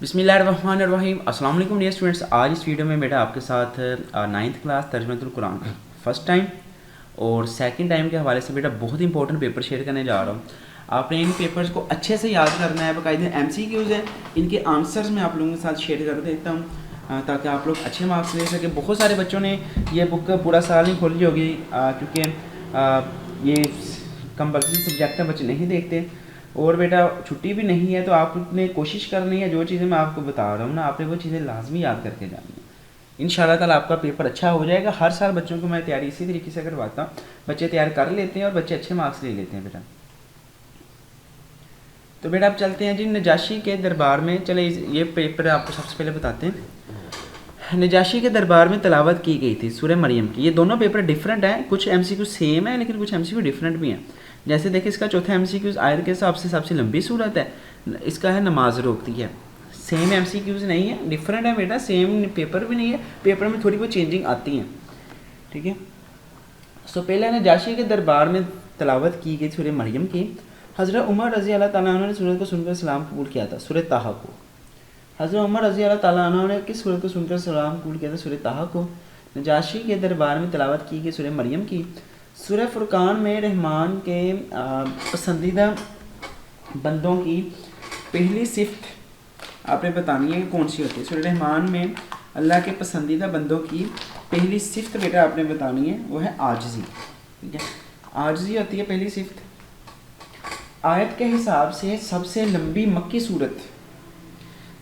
बिस्मिल्लाहिर्रहमानिर्रहीम। अस्सलाम वालेकुम डियर स्टूडेंट्स। आज इस वीडियो में बेटा आपके साथ 9th class Tarjumatul Quran first time और सेकंड टाइम के हवाले से बेटा बहुत इंपॉर्टेंट पेपर शेयर करने जा रहा हूँ। आपने इन पेपर्स को अच्छे से याद करना है। बाकायदे MCQs हैं, इनके आंसर्स मैं आप लोगों के साथ शेयर कर देता हूँ ताकि आप लोग अच्छे मार्क्स ले सकें। बहुत सारे बच्चों ने ये बुक पूरा साल नहीं खोली होगी क्योंकि ये कंपल्सरी सब्जेक्ट है, बच्चे नहीं देखते और बेटा छुट्टी भी नहीं है, तो आपने कोशिश करनी है जो चीज़ें मैं आपको बता रहा हूँ ना, आपने वो चीज़ें लाजमी याद करके जानी है। इंशाल्लाह ताला आपका पेपर अच्छा हो जाएगा। हर साल बच्चों को मैं तैयारी इसी तरीके से करवाता हूँ, बच्चे तैयार कर लेते हैं और बच्चे अच्छे मार्क्स ले लेते हैं बेटा। तो बेटा आप चलते हैं जी नजाशी के दरबार में। चले ये पेपर आपको सबसे पहले बताते हैं। नजाशी के दरबार में तलावत की गई थी सूरह मरियम की। ये दोनों पेपर डिफरेंट हैं, कुछ MCQ सेम है लेकिन कुछ MCQ डिफरेंट भी हैं। जैसे देखिए इसका चौथा MCQ आयत के हिसाब से सबसे लंबी सूरत है, इसका है नमाज रोकती है। सेम MCQs नहीं है, डिफरेंट है बेटा, सेम पेपर भी नहीं है, पेपर में थोड़ी बहुत चेंजिंग आती हैं, ठीक है। सो पहले नजाशी के दरबार में तलावत की गई सूरह मरियम की। हज़रत उमर रज़ी अल्लाह ताला अन्हु ने सूरत को सुनकर सलाम कबूल किया था, सूरह ताहा को। हज़रत उमर रज़ी अल्लाह ताला अन्हु ने किस सूरत को सुनकर सलाम कबूल किया था? सूरह ताहा को। नजाशी के दरबार में तलावत की गई सूरह मरियम की। सूरह फुरकान में रहमान के पसंदीदा बंदों की पहली सिफ्त आपने बतानी है कि कौन सी होती है। सूरह रहमान में अल्लाह के पसंदीदा बंदों की पहली सिफ्त बेटा आपने बतानी है, वो है आजिज़ी, ठीक है। आजिज़ी होती है पहली सिफ्त। आयत के हिसाब से सबसे लंबी मक्की सूरत।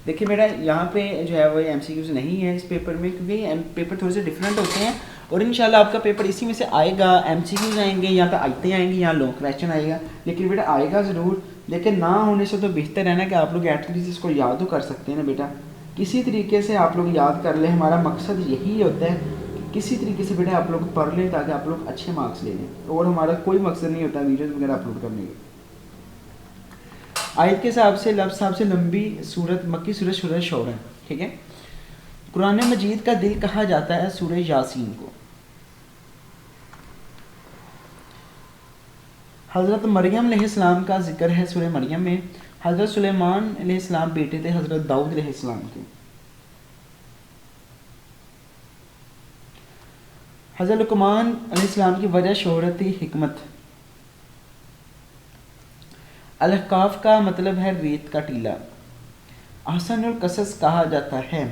देखिए बेटा यहाँ पे जो है वो MCQs नहीं है इस पेपर में, क्योंकि पेपर थोड़े से डिफरेंट होते हैं और इंशाल्लाह आपका पेपर इसी में से आएगा। MCQs आएंगे या तो आयतें आएंगी या लॉन्ग क्वेश्चन आएगा, लेकिन बेटा आएगा ज़रूर। लेकिन ना होने से तो बेहतर है ना कि आप लोग एटलीस्ट इसको याद तो कर सकते हैं ना बेटा। किसी तरीके से आप लोग याद कर लें, हमारा मकसद यही होता है कि किसी तरीके से बेटा आप लोग पढ़ लें ताकि आप लोग अच्छे मार्क्स ले लें, और हमारा कोई मकसद नहीं होता वीडियोज़ वगैरह अपलोड करने का। आयत के हिसाब से सबसे लंबी सूरत मक्की सूरत सूरह शौर है, ठीक है। कुरान मजीद का दिल कहा जाता है सूरह यासीन को। हज़रत मरियम अलैहिस्सलाम का जिक्र है सूरह मरियम में। हज़रत सुलेमान अलैहिस्सलाम बेटे थे हज़रत दाऊद अलैहिस्सलाम के। हज़रत लुकमान अलैहिस्सलाम की वजह शोहरत थी हिकमत। अल-कहफ का मतलब है रेत का टीला। अहसनुल कसस कहा जाता है।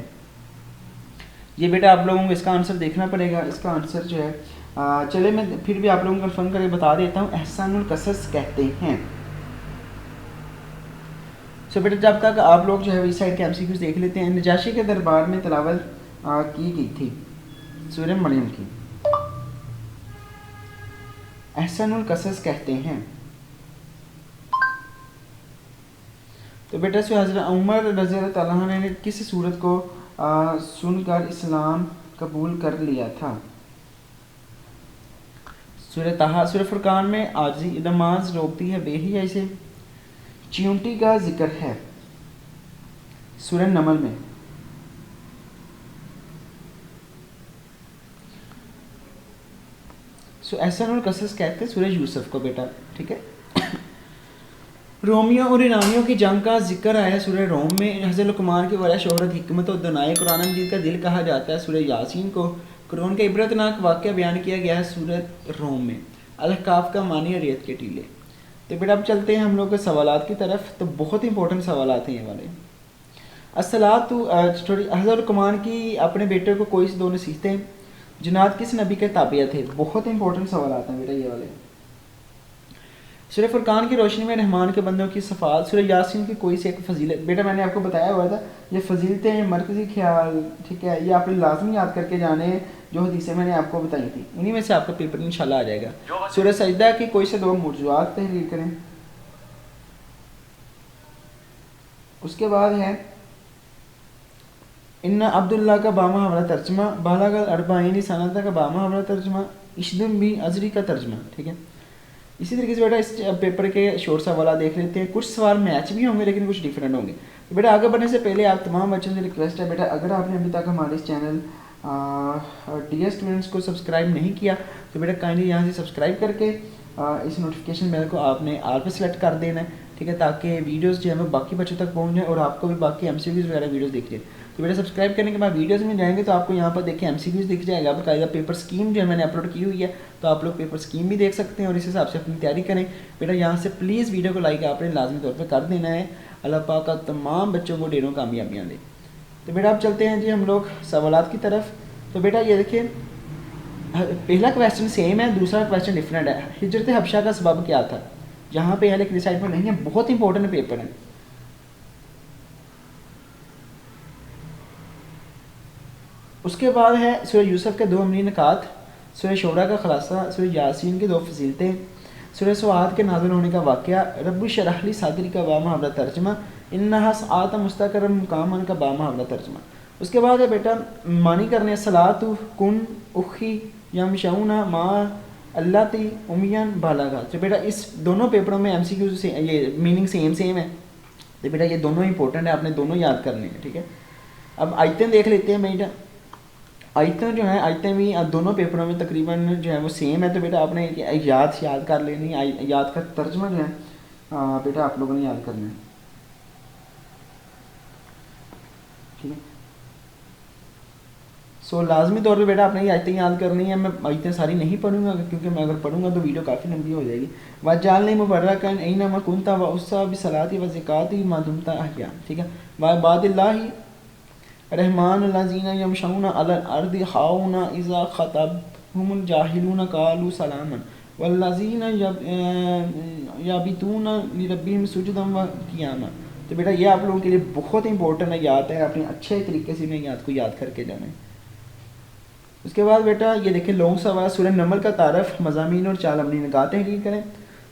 ये बेटा आप लोगों को इसका आंसर देखना पड़ेगा। इसका आंसर जो है चले मैं फिर भी आप लोगों को कन्फर्म करके बता देता हूँ, अहसनुल कसस कहते हैं। सो बेटा जब तक आप लोग जो है इस साइड के MCQs देख लेते हैं। नजाशी के दरबार में तलावत की गई थी सूरह मरियम की। अहसनुल कसस कहते हैं। तो बेटा से हज़रत उमर रज़ी अल्लाह ताला अन्हु ने किस सूरत को सुनकर इस्लाम कबूल कर लिया था? सूरह ताहा। सूरह फुरकान में आजी नमाज रोकती है बेहिया से चींटी का जिक्र है सूरह नमल में। सो अहसनुल कसस कहते हैं सूरह यूसुफ को बेटा, ठीक है। रोमियो और ईरानियों की जंग का जिक्र आया सूरह रोम में। हज़रत लुकमान की वजह शोहरत हिकमत और दनाए कुरान मजीद का दिल कहा जाता है सूरह यासीन को। कुरान का इबरतनाक वाक़या बयान किया गया है सूरह रोम में। अल-कहफ का मानी रेत के टीले। तो बेटा अब चलते हैं हम लोग के सवालात की तरफ। तो बहुत इंपॉर्टेंट सवालात हैं ये वाले। अस्सलातु हज़रत लुकमान की अपने बेटे को कोई से दो नसीहतें। जुनाद किस नबी के ताबिया थे? बहुत इंपॉर्टेंट सवालात हैं बेटा ये वाले। सूरह फुरकान की रोशनी में रहमान के बंदों की सफ़ात। सूरह यासीन की कोई से एक फजीलत। बेटा मैंने आपको बताया हुआ था ये फजीलतें मरकज़ी ख्याल, ठीक है, ये आपने लाजमी याद करके जाने जो हदीसें मैंने आपको बताई थी, इन्हीं में से आपका पेपर इंशाल्लाह आ जाएगा। सूरह सजदा की कोई से दो मौजूआत तहरीर करें। उसके बाद है इन्ना अब्दुल्ला का बामा हमारा तर्जमा, बालागल अरबाइनी सनदा का बामा हमारा तर्जमा, इश्दुम भी अजरी का तर्जमा, ठीक है। इसी तरीके से बेटा इस पेपर के शॉर्ट सवाल देख लेते हैं। कुछ सवाल मैच भी होंगे लेकिन कुछ डिफरेंट होंगे। तो बेटा आगे बढ़ने से पहले आप तमाम बच्चों से रिक्वेस्ट है बेटा, अगर आपने अभी तक हमारे इस चैनल डियर स्टूडेंट्स को सब्सक्राइब नहीं किया तो बेटा काइंडली यहाँ से सब्सक्राइब करके इस नोटिफिकेशन बेल को आपने आल पे सेलेक्ट कर देना है ठीक है, ताकि वीडियोस जो है वो बाकी बच्चों तक पहुंच जाए और आपको भी बाकी एमसीक्यूज़ वगैरह वीडियोस दिख जाए। तो बेटा सब्सक्राइब करने के बाद वीडियोस में जाएंगे तो आपको यहाँ पर देखिए एमसीक्यूज़ दिख जाएगा, बाकायदा पेपर स्कीम जो है मैंने अपलोड की हुई है, तो आप लोग पेपर स्कीम भी देख सकते हैं और इस हिसाब से अपनी तैयारी करें। बेटा यहाँ से प्लीज़ वीडियो को लाइक आपने लाजमी तौर पर कर देना है। अल्लाह पाक का तमाम बच्चों को ढेरों कामयाबियाँ दे। तो बेटा अब चलते हैं जी हम लोग सवालात की तरफ। तो बेटा ये देखिए पहला क्वेश्चन सेम है, दूसरा क्वेश्चन डिफरेंट है। हिजरत हबशा का सबब क्या था? यहाँ पे लेकिन रिसाइट में नहीं है, बहुत इंपॉर्टेंट पेपर है। उसके बाद है सूरह यूसुफ के 2 अमली नकात, सूरह शोरा का खुलासा, सूरह यासीन की 2 फजीलतें, सूरह सुआद के नाज़िल होने का वाक़या, रब्बि शरह ली सदरी का बामुहावरा तर्जमा, इन्नहा सआत मुस्तक़रन मुक़ामन का बामुहावरा तर्जमा। उसके बाद है बेटा मानी करने सलातु कुन उखी यमशऊना मा अल्लाती उमियन बालागा। तो बेटा इस दोनों पेपरों में एमसीक्यू से ये मीनिंग सेम है, तो बेटा ये दोनों इंपॉर्टेंट है, आपने दोनों याद करने हैं। ठीक है, अब आयतें देख लेते हैं बेटा। आयतें जो हैं, आयतें भी दोनों पेपरों में तकरीबन जो है वो सेम है, तो बेटा आपने याद कर लेनी, याद का तर्जमा जो है बेटा आप लोगों ने याद करना है। ठीक है, सो लाजमी तौर पे बेटा आपने ये आयतें याद करनी है। मैं आयतें सारी नहीं पढ़ूंगा क्योंकि मैं अगर पढ़ूंगा तो वीडियो काफ़ी लंबी हो जाएगी। वजाल मुबर्रकन ऐना मा कुंता व उस्सा भी सलाती व ज़काती मा दुमता अहया। ठीक है, व बादिल्लाहि रहमान लजीना यमशऊना अलल अर्दि हाउना इज़ा खतबहुमुल जाहिलूना कालू सलामन वल्लजीना यबितूना लिरब्बिहिम सुजदन व क़ियामा। तो बेटा ये आप लोगों के लिए बहुत इंपॉर्टेंट है, याद है, अपने अच्छे तरीके से इन्हें याद को याद करके जाना है। उसके बाद बेटा ये देखिए लॉन्ग सवाल, सूरह नमल का तारफ़, मज़ामीन और 4 अमली निकातें हकीर करें।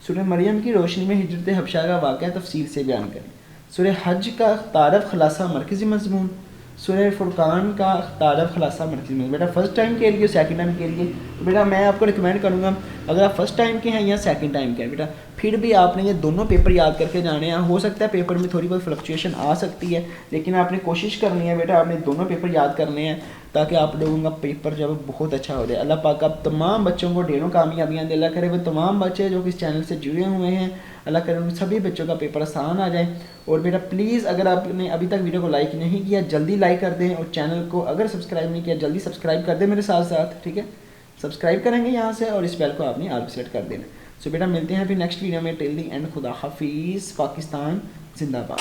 सूरह मरियम की रोशनी में हिजरत हबशा का वाक़या तफसील से बयान करें। सूरह हज का तारफ़ खुलासा मरकज़ी मज़मून। सूरह फुरकान का तारफ़ खुलासा मरकज़ी मज़मून। बेटा फ़र्स्ट टाइम के लिए, सेकंड टाइम के लिए, तो बेटा मैं आपको रिकमेंड करूँगा अगर आप फर्स्ट टाइम के हैं या सेकंड टाइम के हैं बेटा, फिर भी आपने ये दोनों पेपर याद करके जाने हैं। हो सकता है पेपर में थोड़ी बहुत फ्लक्चुएशन आ सकती है, लेकिन आपने कोशिश करनी है बेटा, आपने दोनों पेपर याद करने हैं ताकि आप लोगों का पेपर जो है बहुत अच्छा हो जाए। अल्लाह पाक आप तमाम बच्चों को ढेरों कामयाबियाँ दे। अल्लाह करे वो तमाम बच्चे जो कि इस चैनल से जुड़े हुए हैं, अल्लाह करे उन सभी बच्चों का पेपर आसान आ जाए। और बेटा प्लीज़ अगर आपने अभी तक वीडियो को लाइक नहीं किया जल्दी लाइक कर दें, और चैनल को अगर सब्सक्राइब नहीं किया जल्दी सब्सक्राइब कर दें मेरे साथ साथ। ठीक है, सब्सक्राइब करेंगे यहाँ से और इस बेल को आपने आल सेट कर देना। सो बेटा मिलते हैं फिर नेक्स्ट वीडियो में। टिल दी एंड खुदा हाफिज़, पाकिस्तान जिंदाबाद।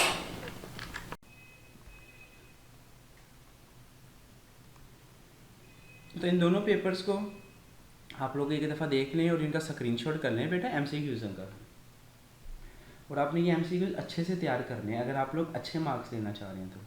तो इन दोनों पेपर्स को आप लोग एक दफ़ा देख लें और इनका स्क्रीनशॉट कर लें बेटा एमसीक्यूज़ का, और आपने ये एमसीक्यूज़ अच्छे से तैयार करने हैं अगर आप लोग अच्छे मार्क्स लेना चाह रहे हैं तो।